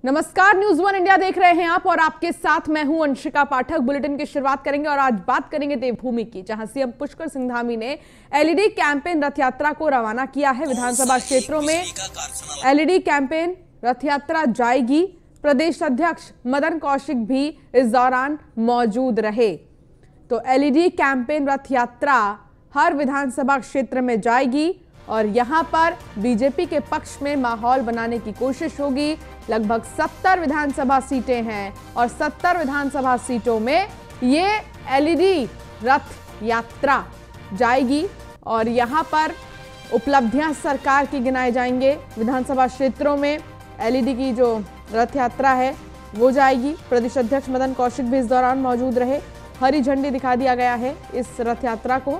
नमस्कार, news one India देख रहे हैं आप और आपके साथ मैं हूं अंशिका पाठक। बुलेटिन की शुरुआत करेंगे और आज बात करेंगे देवभूमि की, जहां सीएम पुष्कर सिंह धामी ने एलईडी कैंपेन रथ यात्रा को रवाना किया है। विधानसभा क्षेत्रों में एलईडी कैंपेन रथ यात्रा जाएगी। प्रदेश अध्यक्ष मदन कौशिक भी इस दौरान मौजूद रहे। तो एलईडी कैंपेन रथ यात्रा हर विधानसभा क्षेत्र में जाएगी और यहां पर बीजेपी के पक्ष में माहौल बनाने की कोशिश होगी। लगभग 70 विधानसभा सीटें हैं और 70 विधानसभा सीटों में ये एलईडी रथ यात्रा जाएगी और यहां पर उपलब्धियां सरकार की गिनाए जाएंगे। विधानसभा क्षेत्रों में एलईडी की जो रथ यात्रा है वो जाएगी। प्रदेश अध्यक्ष मदन कौशिक भी इस दौरान मौजूद रहे। हरी झंडी दिखा दिया गया है इस रथ यात्रा को।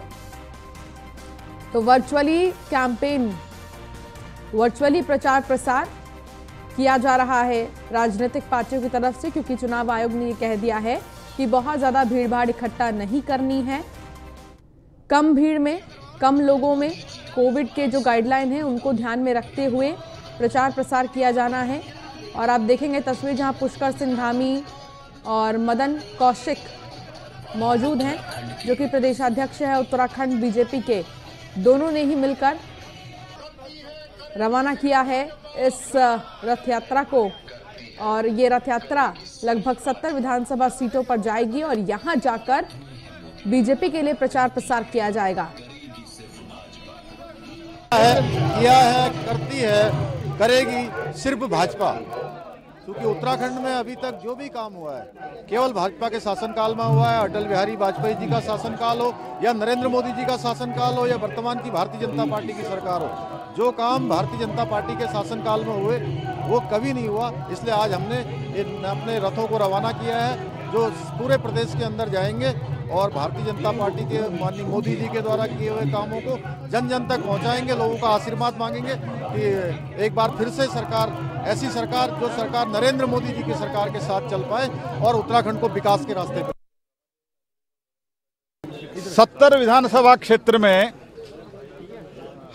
तो वर्चुअली कैंपेन, वर्चुअली प्रचार प्रसार किया जा रहा है राजनीतिक पार्टियों की तरफ से, क्योंकि चुनाव आयोग ने ये कह दिया है कि बहुत ज़्यादा भीड़ भाड़ इकट्ठा नहीं करनी है। कम भीड़ में, कम लोगों में कोविड के जो गाइडलाइन हैं उनको ध्यान में रखते हुए प्रचार प्रसार किया जाना है। और आप देखेंगे तस्वीर जहां पुष्कर सिंह धामी और मदन कौशिक मौजूद हैं, जो कि प्रदेशाध्यक्ष है उत्तराखंड बीजेपी के। दोनों ने ही मिलकर रवाना किया है इस रथ यात्रा को और ये रथ यात्रा लगभग 70 विधानसभा सीटों पर जाएगी और यहां जाकर बीजेपी के लिए प्रचार प्रसार किया जाएगा। किया है, करती है, करेगी सिर्फ भाजपा, क्योंकि उत्तराखंड में अभी तक जो भी काम हुआ है केवल भाजपा के शासनकाल में हुआ है। अटल बिहारी वाजपेयी जी का शासनकाल हो या नरेंद्र मोदी जी का शासनकाल हो या वर्तमान की भारतीय जनता पार्टी की सरकार हो, जो काम भारतीय जनता पार्टी के शासनकाल में हुए वो कभी नहीं हुआ। इसलिए आज हमने अपने रथों को रवाना किया है जो पूरे प्रदेश के अंदर जाएंगे और भारतीय जनता पार्टी के माननीय मोदी जी के द्वारा किए हुए कामों को जन जन तक पहुंचाएंगे। लोगों का आशीर्वाद मांगेंगे कि एक बार फिर से सरकार, ऐसी सरकार जो सरकार नरेंद्र मोदी जी की सरकार के साथ चल पाए और उत्तराखंड को विकास के रास्ते पर। 70 विधानसभा क्षेत्र में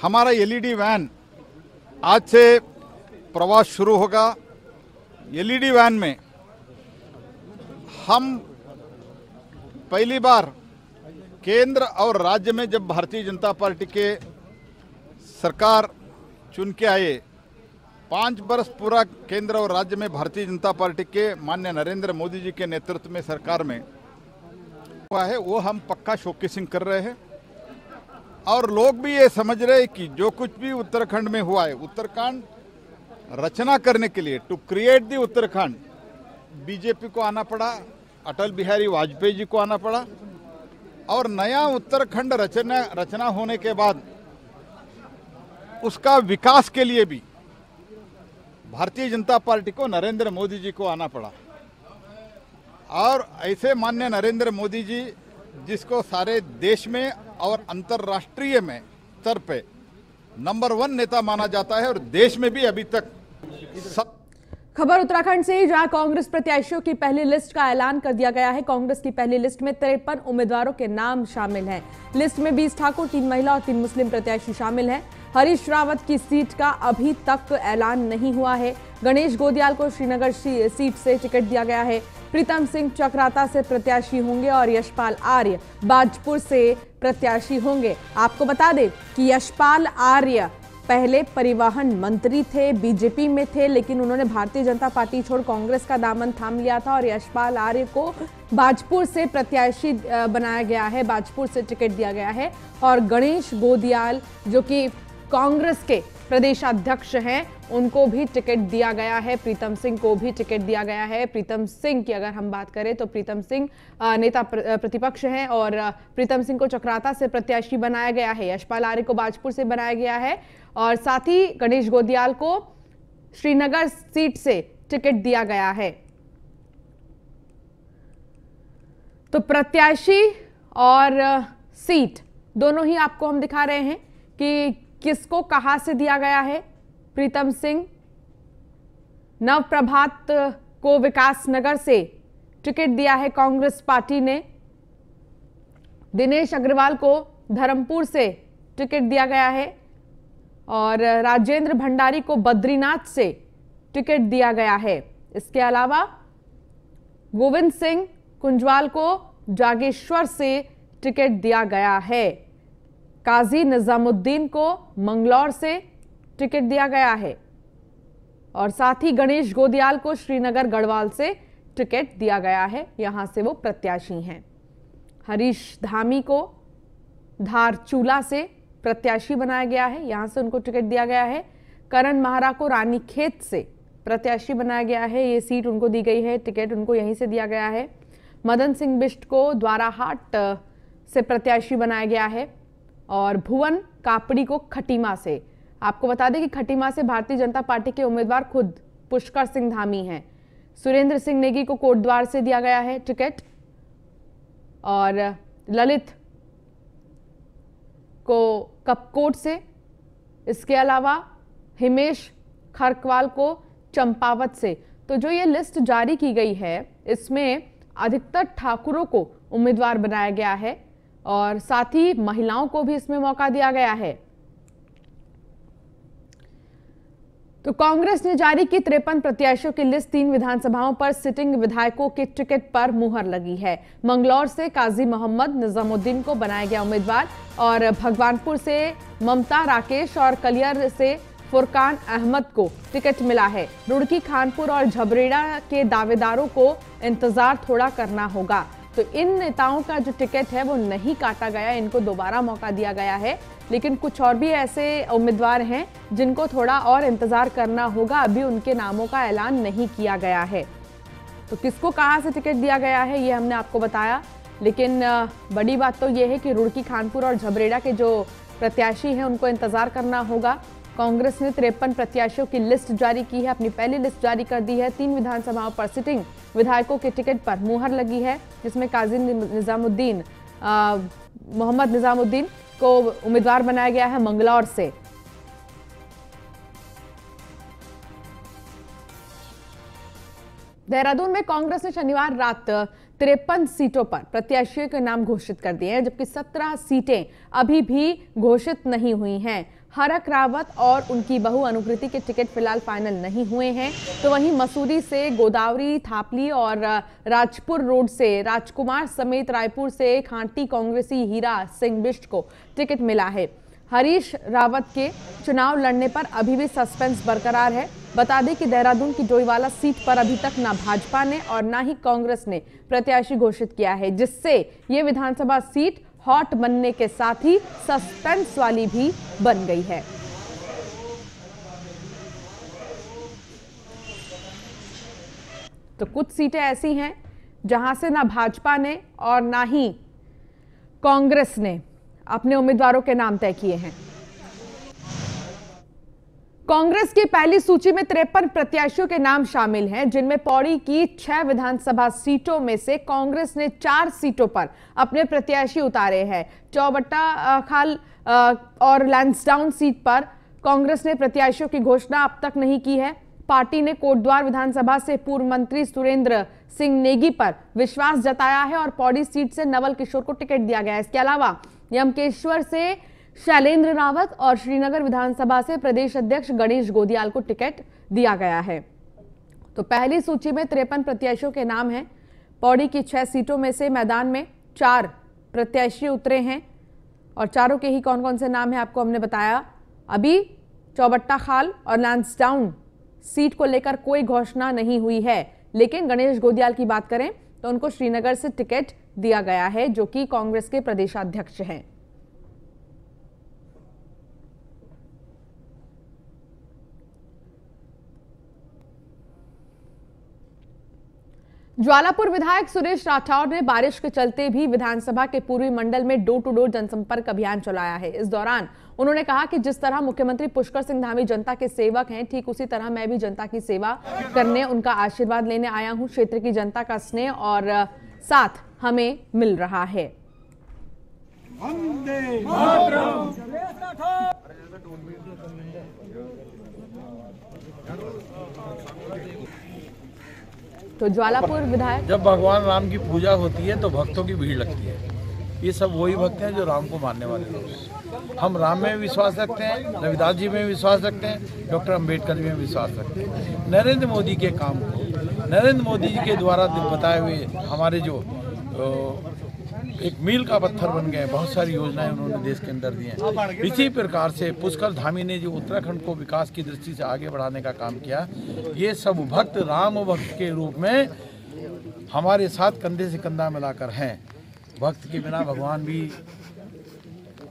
हमारा एलईडी वैन आज से प्रवास शुरू होगा। एलईडी वैन में हम पहली बार केंद्र और राज्य में जब भारतीय जनता पार्टी के सरकार चुन के आए, 5 वर्ष पूरा केंद्र और राज्य में भारतीय जनता पार्टी के माननीय नरेंद्र मोदी जी के नेतृत्व में सरकार में हुआ है, वो हम पक्का शोकेसिंग कर रहे हैं। और लोग भी ये समझ रहे हैं कि जो कुछ भी उत्तराखंड में हुआ है, उत्तराखंड रचना करने के लिए, to create the Uttarakhand, BJP को आना पड़ा, अटल बिहारी वाजपेयी जी को आना पड़ा और नया उत्तराखंड रचना होने के बाद उसका विकास के लिए भी भारतीय जनता पार्टी को नरेंद्र मोदी जी को आना पड़ा। और ऐसे माननीय नरेंद्र मोदी जी, जिसको सारे देश में और अंतर्राष्ट्रीय में स्तर पे नंबर 1 नेता माना जाता है और देश में भी अभी तक खबर उत्तराखंड से, जहां कांग्रेस प्रत्याशियों की पहली लिस्ट का ऐलान कर दिया गया है। कांग्रेस की पहली लिस्ट में 53 उम्मीदवारों के नाम शामिल हैं। लिस्ट में 20 ठाकुर, 3 महिला और 3 मुस्लिम प्रत्याशी शामिल हैं। हरीश रावत की सीट का अभी तक ऐलान नहीं हुआ है। गणेश गोदियाल को श्रीनगर सीट से टिकट दिया गया है। प्रीतम सिंह चक्राता से प्रत्याशी होंगे और यशपाल आर्य बाजपुर से प्रत्याशी होंगे। आपको बता दें कि यशपाल आर्य पहले परिवहन मंत्री थे, बीजेपी में थे, लेकिन उन्होंने भारतीय जनता पार्टी छोड़ कांग्रेस का दामन थाम लिया था और यशपाल आर्य को बाजपुर से प्रत्याशी बनाया गया है, बाजपुर से टिकट दिया गया है। और गणेश गोदियाल जो कि कांग्रेस के प्रदेशाध्यक्ष हैं, उनको भी टिकट दिया गया है। प्रीतम सिंह को भी टिकट दिया गया है। प्रीतम सिंह की अगर हम बात करें तो प्रीतम सिंह नेता प्रतिपक्ष हैं और प्रीतम सिंह को चक्राता से प्रत्याशी बनाया गया है। यशपाल आर्य को बाजपुर से बनाया गया है और साथ ही गणेश गोदियाल को श्रीनगर सीट से टिकट दिया गया है। तो प्रत्याशी और सीट दोनों ही आपको हम दिखा रहे हैं कि किसको कहां से दिया गया है। प्रीतम सिंह नवप्रभात को विकासनगर से टिकट दिया है कांग्रेस पार्टी ने। दिनेश अग्रवाल को धर्मपुर से टिकट दिया गया है और राजेंद्र भंडारी को बद्रीनाथ से टिकट दिया गया है। इसके अलावा गोविंद सिंह कुंजवाल को जागेश्वर से टिकट दिया गया है। काजी निजामुद्दीन को मंगलौर से टिकट दिया गया है और साथ ही गणेश गोदियाल को श्रीनगर गढ़वाल से टिकट दिया गया है, यहां से वो प्रत्याशी हैं। हरीश धामी को धारचूला से प्रत्याशी बनाया गया है, यहां से उनको टिकट दिया गया है। करण महारा को रानीखेत से प्रत्याशी बनाया गया है, ये सीट उनको दी गई है, टिकट उनको यहीं से दिया गया है। मदन सिंह बिष्ट को द्वाराहाट से प्रत्याशी बनाया गया है और भुवन कापड़ी को खटीमा से। आपको बता दें कि खटीमा से भारतीय जनता पार्टी के उम्मीदवार खुद पुष्कर सिंह धामी हैं। सुरेंद्र सिंह नेगी को कोटद्वार से दिया गया है टिकट और ललित को कपकोट से। इसके अलावा हिमेश खरकवाल को चंपावत से। तो जो ये लिस्ट जारी की गई है इसमें अधिकतर ठाकुरों को उम्मीदवार बनाया गया है और साथ ही महिलाओं को भी इसमें मौका दिया गया है। तो कांग्रेस ने जारी की 53 प्रत्याशियों की लिस्ट। 3 विधानसभाओं पर सिटिंग विधायकों के टिकट पर मुहर लगी है। मंगलौर से काजी मोहम्मद निजामुद्दीन को बनाया गया उम्मीदवार और भगवानपुर से ममता राकेश और कलियर से फुरकान अहमद को टिकट मिला है। रुड़की, खानपुर और झबरेड़ा के दावेदारों को इंतजार थोड़ा करना होगा। तो इन नेताओं का जो टिकट है वो नहीं काटा गया, इनको दोबारा मौका दिया गया है। लेकिन कुछ और भी ऐसे उम्मीदवार हैं जिनको थोड़ा और इंतजार करना होगा, अभी उनके नामों का ऐलान नहीं किया गया है। तो किसको कहां से टिकट दिया गया है ये हमने आपको बताया, लेकिन बड़ी बात तो ये है कि रुड़की, खानपुर और झबरेड़ा के जो प्रत्याशी हैं उनको इंतजार करना होगा। कांग्रेस ने 53 प्रत्याशियों की लिस्ट जारी की है, अपनी पहली लिस्ट जारी कर दी है। 3 विधानसभाओं पर सिटिंग विधायकों के टिकट पर मुहर लगी है, जिसमें काजी निजामुद्दीन मोहम्मद निजामुद्दीन को उम्मीदवार बनाया गया है मंगलौर से। देहरादून में कांग्रेस ने शनिवार रात 53 सीटों पर प्रत्याशियों के नाम घोषित कर दिए हैं, जबकि 17 सीटें अभी भी घोषित नहीं हुई हैं। हरक रावत और उनकी बहू अनुकृति के टिकट फिलहाल फाइनल नहीं हुए हैं। तो वहीं मसूरी से गोदावरी थापली और राजपुर रोड से राजकुमार समेत रायपुर से खांटी कांग्रेसी हीरा सिंह बिष्ट को टिकट मिला है। हरीश रावत के चुनाव लड़ने पर अभी भी सस्पेंस बरकरार है। बता दें कि देहरादून की डोईवाला सीट पर अभी तक ना भाजपा ने और ना ही कांग्रेस ने प्रत्याशी घोषित किया है, जिससे ये विधानसभा सीट हॉट बनने के साथ ही सस्पेंस वाली भी बन गई है। तो कुछ सीटें ऐसी हैं जहां से ना भाजपा ने और ना ही कांग्रेस ने अपने उम्मीदवारों के नाम तय किए हैं। कांग्रेस की पहली सूची में 53 प्रत्याशियों के नाम शामिल हैं, जिनमें पौड़ी की 6 विधानसभा सीटों में से कांग्रेस ने 4 सीटों पर अपने प्रत्याशी उतारे हैं। चौबट्टा खाल और लैंसडाउन सीट पर कांग्रेस ने प्रत्याशियों की घोषणा अब तक नहीं की है। पार्टी ने कोटद्वार विधानसभा से पूर्व मंत्री सुरेंद्र सिंह नेगी पर विश्वास जताया है और पौड़ी सीट से नवल किशोर को टिकट दिया गया है। इसके अलावा यमकेश्वर से शैलेंद्र रावत और श्रीनगर विधानसभा से प्रदेश अध्यक्ष गणेश गोदियाल को टिकट दिया गया है। तो पहली सूची में 53 प्रत्याशियों के नाम हैं। पौड़ी की 6 सीटों में से मैदान में 4 प्रत्याशी उतरे हैं और चारों के ही कौन कौन से नाम हैं आपको हमने बताया। अभी चौबट्टा खाल और लैंसडाउन सीट को लेकर कोई घोषणा नहीं हुई है, लेकिन गणेश गोदियाल की बात करें तो उनको श्रीनगर से टिकट दिया गया है, जो कि कांग्रेस के प्रदेशाध्यक्ष हैं। ज्वालापुर विधायक सुरेश राठौर ने बारिश के चलते भी विधानसभा के पूर्वी मंडल में डोर टू डोर जनसंपर्क अभियान चलाया है। इस दौरान उन्होंने कहा कि जिस तरह मुख्यमंत्री पुष्कर सिंह धामी जनता के सेवक हैं, ठीक उसी तरह मैं भी जनता की सेवा करने, उनका आशीर्वाद लेने आया हूं। क्षेत्र की जनता का स्नेह और साथ हमें मिल रहा है। तो ज्वालापुर विधायक, जब भगवान राम की पूजा होती है तो भक्तों की भीड़ लगती है। ये सब वही भक्त हैं जो राम को मानने वाले लोग हैं। हम राम में विश्वास रखते हैं, रविदास जी में विश्वास रखते हैं, डॉक्टर अंबेडकर जी में विश्वास रखते हैं। नरेंद्र मोदी के काम को नरेंद्र मोदी जी के द्वारा बताए हुए हमारे जो एक मील का पत्थर बन गए, बहुत सारी योजनाएं उन्होंने देश के अंदर दी हैं। इसी प्रकार से पुष्कर धामी ने जो उत्तराखंड को विकास की दृष्टि से आगे बढ़ाने का काम किया, ये सब भक्त राम भक्त के रूप में हमारे साथ कंधे से कंधा मिलाकर हैं। भक्त के बिना भगवान भी,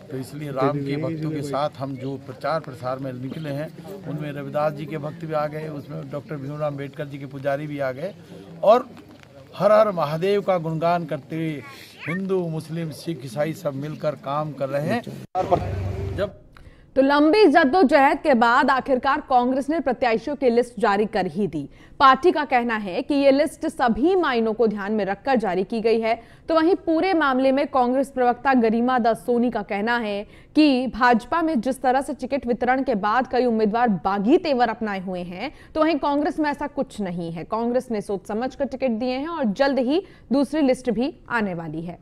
तो इसलिए राम के भक्तों के साथ हम जो प्रचार प्रसार में निकले हैं, उनमें रविदास जी के भक्त भी आ गए, उसमें डॉक्टर भीमराव अम्बेडकर जी के पुजारी भी आ गए, और हर हर महादेव का गुणगान करते हुए हिंदू मुस्लिम सिख ईसाई सब मिलकर काम कर रहे हैं। जब तो लंबी जद्दोजहद के बाद आखिरकार कांग्रेस ने प्रत्याशियों की लिस्ट जारी कर ही दी। पार्टी का कहना है कि ये लिस्ट सभी मायनों को ध्यान में रखकर जारी की गई है। तो वहीं पूरे मामले में कांग्रेस प्रवक्ता गरिमा दास सोनी का कहना है कि भाजपा में जिस तरह से टिकट वितरण के बाद कई उम्मीदवार बागी तेवर अपनाए हुए हैं, तो वहीं कांग्रेस में ऐसा कुछ नहीं है। कांग्रेस ने सोच समझकर टिकट दिए हैं और जल्द ही दूसरी लिस्ट भी आने वाली है।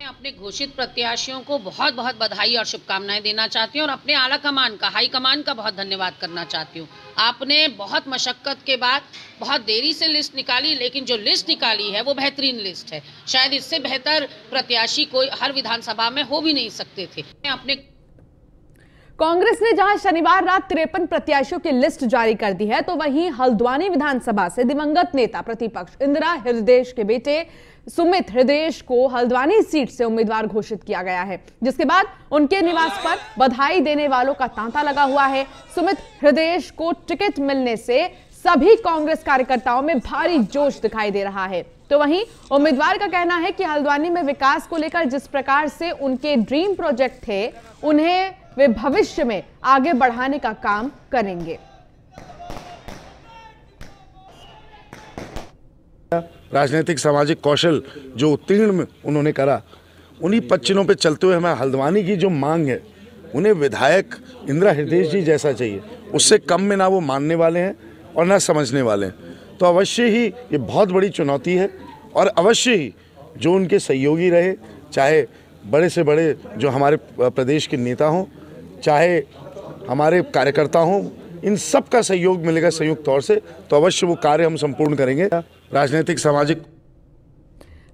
मैं अपने घोषित प्रत्याशियों को बहुत बहुत बधाई और शुभकामनाएं देना चाहती हूं और अपने आला कमान का, हाई कमान का बहुत धन्यवाद करना चाहती हूं। आपने बहुत मशक्कत के बाद बहुत देरी से लिस्ट निकाली, लेकिन जो लिस्ट निकाली है वो बेहतरीन लिस्ट है। शायद इससे बेहतर प्रत्याशी कोई हर विधानसभा में हो भी नहीं सकते थे। मैं अपने कांग्रेस ने जहां शनिवार रात 53 प्रत्याशियों की लिस्ट जारी कर दी है, तो वहीं हल्द्वानी विधानसभा से दिवंगत नेता प्रतिपक्ष इंदिरा हृदयेश के बेटे सुमित हृदयेश को हल्द्वानी सीट से उम्मीदवार घोषित किया गया है, जिसके बाद उनके निवास पर बधाई देने वालों का तांता लगा हुआ है। सुमित हृदयेश को टिकट मिलने से सभी कांग्रेस कार्यकर्ताओं में भारी जोश दिखाई दे रहा है। तो वहीं उम्मीदवार का कहना है कि हल्द्वानी में विकास को लेकर जिस प्रकार से उनके ड्रीम प्रोजेक्ट थे, उन्हें वे भविष्य में आगे बढ़ाने का काम करेंगे। राजनीतिक सामाजिक कौशल जो उत्तीर्ण उन्होंने करा, उन्हीं पच्चीनों पे चलते हुए हमें हल्द्वानी की जो मांग है, उन्हें विधायक इंदिरा हृदयेश जी जैसा चाहिए। उससे कम में ना वो मानने वाले हैं और ना समझने वाले हैं। तो अवश्य ही ये बहुत बड़ी चुनौती है और अवश्य ही जो उनके सहयोगी रहे, चाहे बड़े से बड़े जो हमारे प्रदेश के नेता हों, चाहे हमारे कार्यकर्ता हों, इन सब का सहयोग मिलेगा संयुक्त तौर से, तो अवश्य वो कार्य हम संपूर्ण करेंगे। राजनीतिक सामाजिक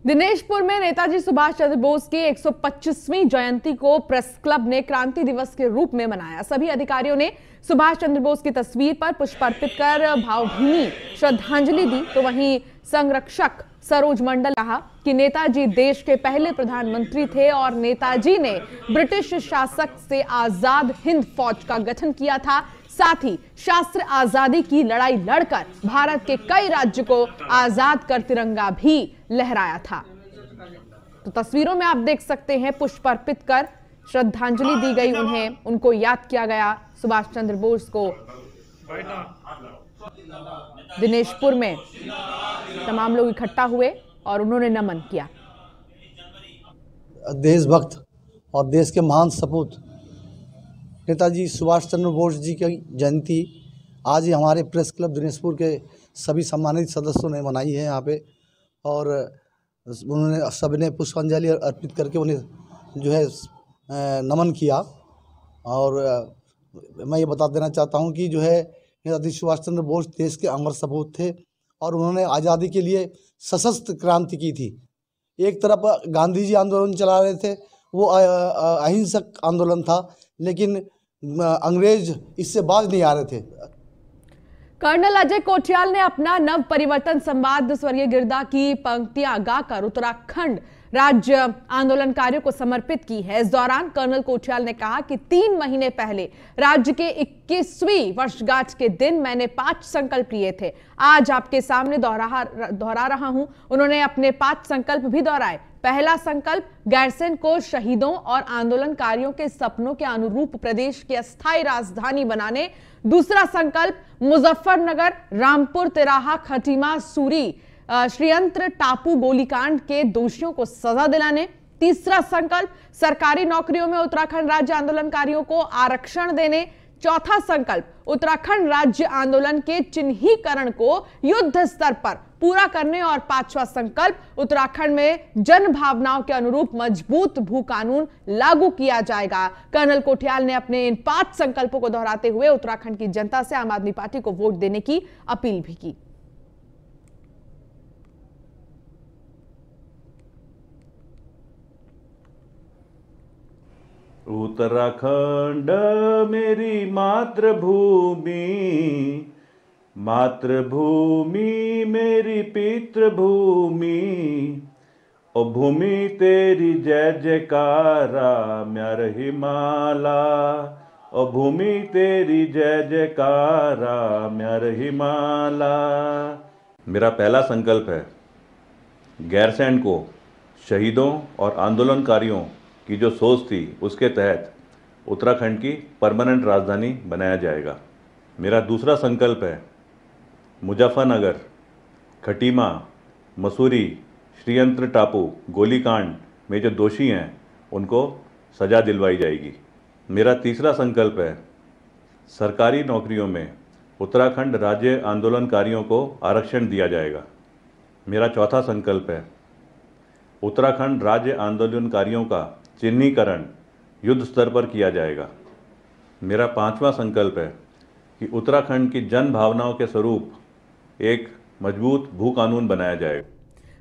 दिनेशपुर में नेताजी सुभाष चंद्र बोस की 125वीं जयंती को प्रेस क्लब ने क्रांति दिवस के रूप में मनाया। सभी अधिकारियों ने सुभाष चंद्र बोस की तस्वीर पर पुष्प अर्पित कर भावभीनी श्रद्धांजलि दी। तो वहीं संरक्षक सरोज मंडल कहा कि नेताजी देश के पहले प्रधानमंत्री थे और नेताजी ने ब्रिटिश शासक से आजाद हिंद फौज का गठन किया था। साथ ही शास्त्र आजादी की लड़ाई लड़कर भारत के कई राज्य को आजाद कर तिरंगा भी लहराया था। तो तस्वीरों में आप देख सकते हैं पुष्प अर्पित कर श्रद्धांजलि दी गई उन्हें, उनको याद किया गया। सुभाष चंद्र बोस को दिनेशपुर में तमाम लोग इकट्ठा हुए और उन्होंने नमन किया। देशभक्त और देश के महान सपूत नेताजी सुभाष चंद्र बोस जी की जयंती आज ही हमारे प्रेस क्लब दिनेशपुर के सभी सम्मानित सदस्यों ने मनाई है यहाँ पे, और उन्होंने सबने पुष्पांजलि अर्पित करके उन्हें जो है नमन किया। और मैं ये बता देना चाहता हूँ कि जो है नेताजी सुभाष चंद्र बोस देश के अमर सपूत थे और उन्होंने आज़ादी के लिए सशस्त्र क्रांति की थी। एक तरफ गांधी जी आंदोलन चला रहे थे, वो अहिंसक आंदोलन था, लेकिन अंग्रेज इससे बाज नहीं आ रहे थे। कर्नल अजय कोठियाल ने अपना नव परिवर्तन संवाद स्वर्गीय गिरदा की पंक्तियां गाकर उत्तराखंड राज्य आंदोलनकारियों को समर्पित की है। इस दौरान कर्नल कोठियाल ने कहा कि 3 महीने पहले राज्य के 21वीं वर्षगांठ के दिन मैंने 5 संकल्प लिए थे। आज आपके सामने दोहरा रहा हूं। उन्होंने अपने 5 संकल्प भी दोहराए। पहला संकल्प गैरसैंण को शहीदों और आंदोलनकारियों के सपनों के अनुरूप प्रदेश की अस्थायी राजधानी बनाने। दूसरा संकल्प मुजफ्फरनगर, रामपुर, तिराहा, खटीमा, सूरी, श्रीयंत्र टापू गोलीकांड के दोषियों को सजा दिलाने। तीसरा संकल्प सरकारी नौकरियों में उत्तराखंड राज्य आंदोलनकारियों को आरक्षण देने। चौथा संकल्प उत्तराखंड राज्य आंदोलन के चिन्हीकरण को युद्ध स्तर पर पूरा करने और 5वां संकल्प उत्तराखंड में जन भावनाओं के अनुरूप मजबूत भू कानून लागू किया जाएगा। कर्नल कोठियाल ने अपने इन 5 संकल्पों को दोहराते हुए उत्तराखंड की जनता से आम आदमी पार्टी को वोट देने की अपील भी की। उत्तराखंड मेरी मातृभूमि, मातृभूमि मेरी पितृभूमि, ओ भूमि तेरी जय जयकारा म्यार हिमाला, ओ भूमि तेरी जय जयकारा म्यार हिमाला। मेरा पहला संकल्प है गैरसैंण को शहीदों और आंदोलनकारियों की जो सोच थी उसके तहत उत्तराखंड की परमानेंट राजधानी बनाया जाएगा। मेरा दूसरा संकल्प है मुजफ्फरनगर, खटीमा, मसूरी, श्रीयंत्र टापू गोलीकांड में जो दोषी हैं उनको सज़ा दिलवाई जाएगी। मेरा तीसरा संकल्प है सरकारी नौकरियों में उत्तराखंड राज्य आंदोलनकारियों को आरक्षण दिया जाएगा। मेरा चौथा संकल्प है उत्तराखंड राज्य आंदोलनकारियों का चिन्हीकरण युद्ध स्तर पर किया जाएगा। मेरा 5वां संकल्प है कि उत्तराखंड की जन भावनाओं के स्वरूप एक मजबूत भू कानून बनाया जाएगा।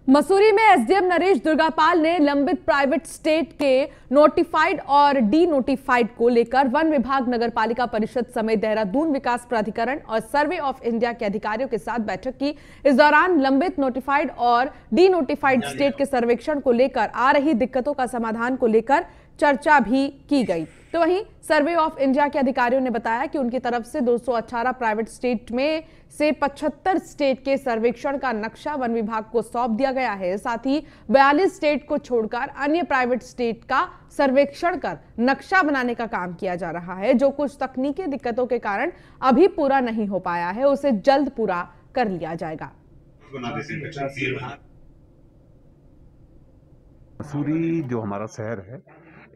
मसूरी में एसडीएम नरेश दुर्गापाल ने लंबित प्राइवेट स्टेट के नोटिफाइड और डी नोटिफाइड को लेकर वन विभाग, नगरपालिका परिषद समेत देहरादून विकास प्राधिकरण और सर्वे ऑफ इंडिया के अधिकारियों के साथ बैठक की। इस दौरान लंबित नोटिफाइड और डी नोटिफाइड स्टेट के सर्वेक्षण को लेकर आ रही दिक्कतों का समाधान को लेकर चर्चा भी की गई। तो वहीं सर्वे ऑफ इंडिया के अधिकारियों ने बताया कि उनकी तरफ से 218 प्राइवेट स्टेट में से 75 स्टेट के सर्वेक्षण का नक्शा वन विभाग को सौंप दिया गया है। साथ ही 42 स्टेट को छोड़कर अन्य प्राइवेट स्टेट का सर्वेक्षण कर नक्शा बनाने का काम किया जा रहा है। जो कुछ तकनीकी दिक्कतों के कारण अभी पूरा नहीं हो पाया है उसे जल्द पूरा कर लिया जाएगा। मसूरी जो हमारा शहर है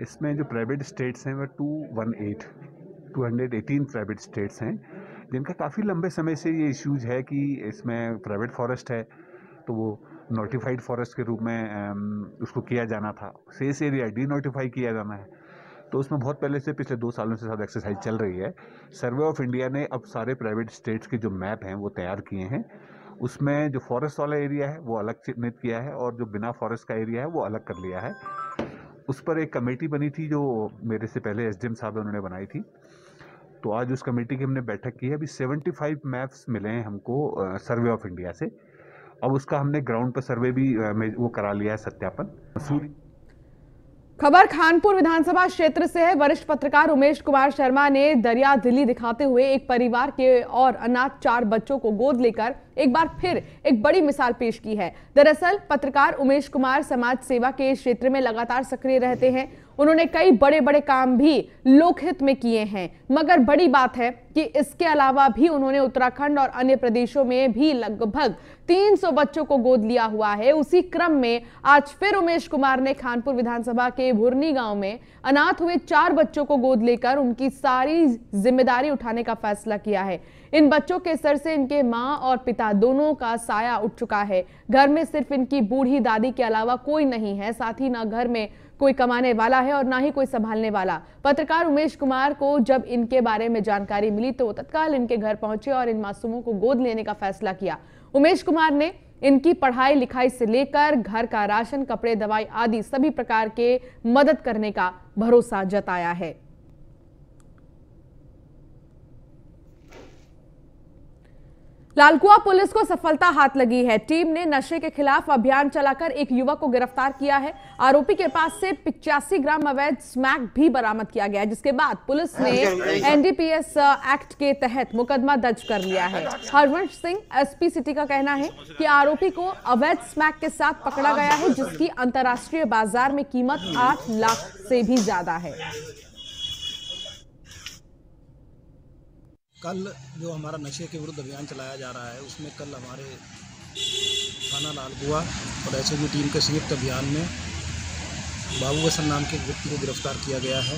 इसमें जो प्राइवेट स्टेट्स हैं वह 218 प्राइवेट स्टेट्स हैं, जिनका काफ़ी लंबे समय से ये इश्यूज है कि इसमें प्राइवेट फॉरेस्ट है तो वो नोटिफाइड फॉरेस्ट के रूप में उसको किया जाना था, शेष एरिया डी नोटिफाई किया जाना है। तो उसमें बहुत पहले से पिछले 2 सालों से ज़्यादा एक्सरसाइज चल रही है। सर्वे ऑफ इंडिया ने अब सारे प्राइवेट स्टेट्स के जो मैप हैं वो तैयार किए हैं। उसमें जो फॉरेस्ट वाला एरिया है वो अलग चिन्हित किया है और जो बिना फॉरेस्ट का एरिया है वो अलग कर लिया है। उस पर एक कमेटी बनी थी जो मेरे से पहले एसडीएम साहब उन्होंने बनाई थी। तो आज उस कमेटी की हमने बैठक की है। अभी 75 मैप्स मिले हैं हमको सर्वे ऑफ इंडिया से। अब उसका हमने ग्राउंड पर सर्वे भी वो करा लिया है, सत्यापन। खबर खानपुर विधानसभा क्षेत्र से है। वरिष्ठ पत्रकार उमेश कुमार शर्मा ने दरिया दिली दिखाते हुए एक परिवार के और अनाथ 4 बच्चों को गोद लेकर एक बार फिर एक बड़ी मिसाल पेश की है। दरअसल पत्रकार उमेश कुमार समाज सेवा के क्षेत्र में लगातार सक्रिय रहते हैं। उन्होंने कई बड़े बड़े काम भी लोकहित में किए हैं, मगर बड़ी बात है कि इसके अलावा भी उन्होंने उत्तराखंड और अन्य प्रदेशों में भी लगभग 300 बच्चों को गोद लिया हुआ है। उसी क्रम में आज फिर उमेश कुमार ने खानपुर विधानसभा के भुरनी गांव में अनाथ हुए 4 बच्चों को गोद लेकर उनकी सारी जिम्मेदारी उठाने का फैसला किया है। इन बच्चों के सर से इनके मां और पिता दोनों का साया उठ चुका है। घर में सिर्फ इनकी बूढ़ी दादी के अलावा कोई नहीं है, साथ ही ना घर में कोई कमाने वाला है और ना ही कोई संभालने वाला। पत्रकार उमेश कुमार को जब इनके बारे में जानकारी मिली तो वो तत्काल इनके घर पहुंचे और इन मासूमों को गोद लेने का फैसला किया। उमेश कुमार ने इनकी पढ़ाई लिखाई से लेकर घर का राशन, कपड़े, दवाई आदि सभी प्रकार के मदद करने का भरोसा जताया है। लालकुआं पुलिस को सफलता हाथ लगी है। टीम ने नशे के खिलाफ अभियान चलाकर एक युवक को गिरफ्तार किया है। आरोपी के पास से 85 ग्राम अवैध स्मैक भी बरामद किया गया है, जिसके बाद पुलिस ने एनडीपीएस एक्ट के तहत मुकदमा दर्ज कर लिया है। हरवंश सिंह एसपी सिटी का कहना है कि आरोपी को अवैध स्मैक के साथ पकड़ा गया है, जिसकी अंतर्राष्ट्रीय बाजार में कीमत 8 लाख से भी ज्यादा है। कल जो हमारा नशे के विरुद्ध अभियान चलाया जा रहा है उसमें कल हमारे थाना लालकुआं और एसओजी टीम के संयुक्त अभियान में बाबू हसन नाम के व्यक्ति को गिरफ्तार किया गया है।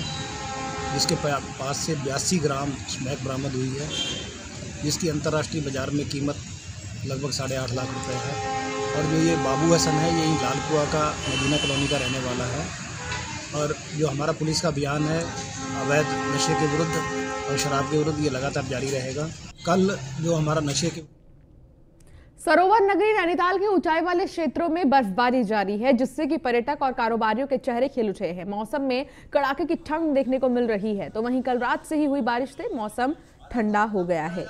जिसके पास से 82 ग्राम स्मैक बरामद हुई है, जिसकी अंतर्राष्ट्रीय बाज़ार में कीमत लगभग 8.5 लाख रुपए है। और जो ये बाबू हसन है, यही लालकुआ का मदीना कॉलोनी का रहने वाला है। और जो हमारा पुलिस का अभियान है अवैध नशे के विरुद्ध और शराब के विरुद्ध, ये लगातार जारी रहेगा। कल जो हमारा नशे के सरोवर नगरी नैनीताल के ऊंचाई वाले क्षेत्रों में बर्फबारी जारी है, जिससे कि पर्यटक और कारोबारियों के चेहरे खिल उठे हैं। मौसम में कड़ाके की ठंड देखने को मिल रही है, तो वहीं कल रात से ही हुई बारिश से मौसम ठंडा हो गया है।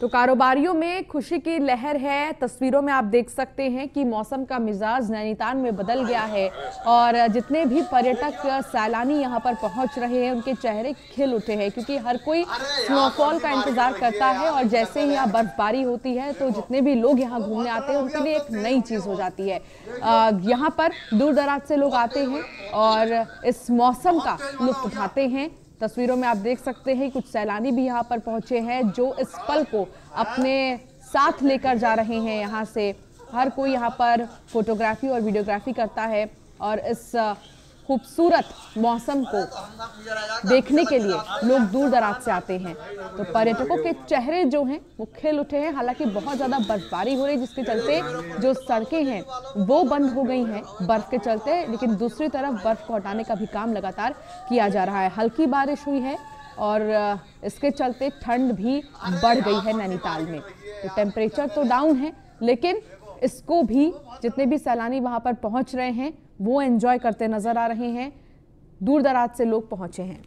तो कारोबारियों में खुशी की लहर है। तस्वीरों में आप देख सकते हैं कि मौसम का मिजाज नैनीताल में बदल गया है और जितने भी पर्यटक सैलानी यहां पर पहुंच रहे हैं उनके चेहरे खिल उठे हैं, क्योंकि हर कोई स्नोफॉल का इंतजार करता है और जैसे ही यहाँ बर्फबारी होती है तो जितने भी लोग यहाँ घूमने आते हैं उनके लिए एक नई चीज हो जाती है। यहाँ पर दूर दराज से लोग आते हैं और इस मौसम का लुत्फ उठाते हैं। तस्वीरों में आप देख सकते हैं कुछ सैलानी भी यहाँ पर पहुंचे हैं जो इस पल को अपने साथ लेकर जा रहे हैं। यहाँ से हर कोई यहाँ पर फोटोग्राफी और वीडियोग्राफी करता है और इस खूबसूरत मौसम को देखने के लिए लोग दूर दराज से आते हैं। तो पर्यटकों के चेहरे जो हैं वो खिल उठे हैं। हालांकि बहुत ज़्यादा बर्फबारी हो रही है, जिसके चलते जो सड़कें हैं वो बंद हो गई हैं बर्फ के चलते, लेकिन दूसरी तरफ बर्फ को हटाने का भी काम लगातार किया जा रहा है। हल्की बारिश हुई है और इसके चलते ठंड भी बढ़ गई है नैनीताल में। तो टेम्परेचर तो डाउन है, लेकिन इसको भी जितने भी सैलानी वहां पर पहुंच रहे हैं वो एंजॉय करते नजर आ रहे हैं। दूर दराज से लोग पहुंचे हैं।